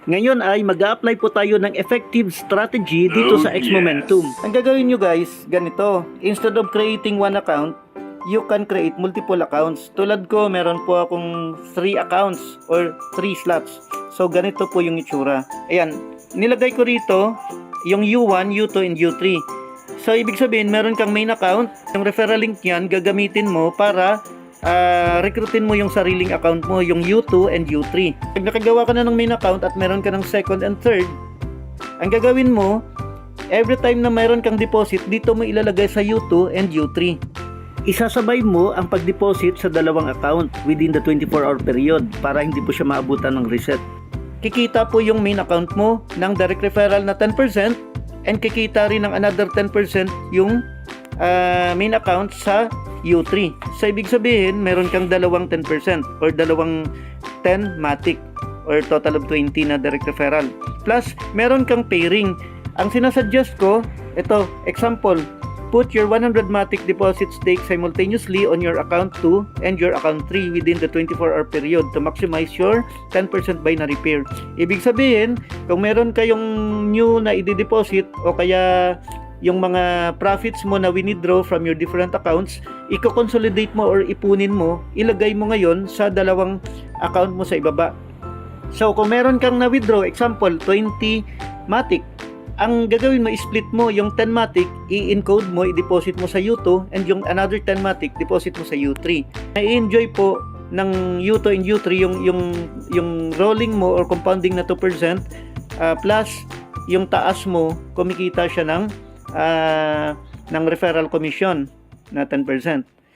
Ngayon ay mag-a-apply po tayo ng effective strategy dito sa X-Momentum. Ang gagawin nyo guys, ganito. Instead of creating one account, you can create multiple accounts. Tulad ko, meron po akong 3 accounts or 3 slots. So, ganito po yung itsura. Ayan, nilagay ko rito yung U1, U2, and U3. So, ibig sabihin, meron kang main account. Yung referral link niyan, gagamitin mo para recruitin mo yung sariling account mo, yung U2 and U3. Pag nakagawa ka na ng main account at meron ka ng second and third, ang gagawin mo, every time na meron kang deposit, dito mo ilalagay sa U2 and U3. Isasabay mo ang pag-deposit sa dalawang account within the 24-hour period para hindi po siya maabutan ng reset. Kikita po yung main account mo ng direct referral na 10% and kikita rin ng another 10% yung main account sa U3. So, ibig sabihin, meron kang dalawang 10% or dalawang 10 matic or total of 20 na direct referral. Plus, meron kang pairing. Ang sinasuggest ko, ito, example, put your 100 matic deposit stake simultaneously on your account 2 and your account 3 within the 24-hour period to maximize your 10% binary pair. Ibig sabihin, kung meron kayong new na i-deposit o kaya yung mga profits mo na withdraw from your different accounts, i-consolidate mo or ipunin mo, ilagay mo ngayon sa dalawang account mo sa ibaba. So, kung meron kang na-withdraw, example, 20 matic, ang gagawin mo, split mo yung 10 matic, i-encode mo, i-deposit mo sa U2, and yung another 10 matic, deposit mo sa U3. I-enjoy po ng U2 and U3 yung rolling mo or compounding na 2%, plus yung taas mo, kumikita siya ng referral commission na 10%.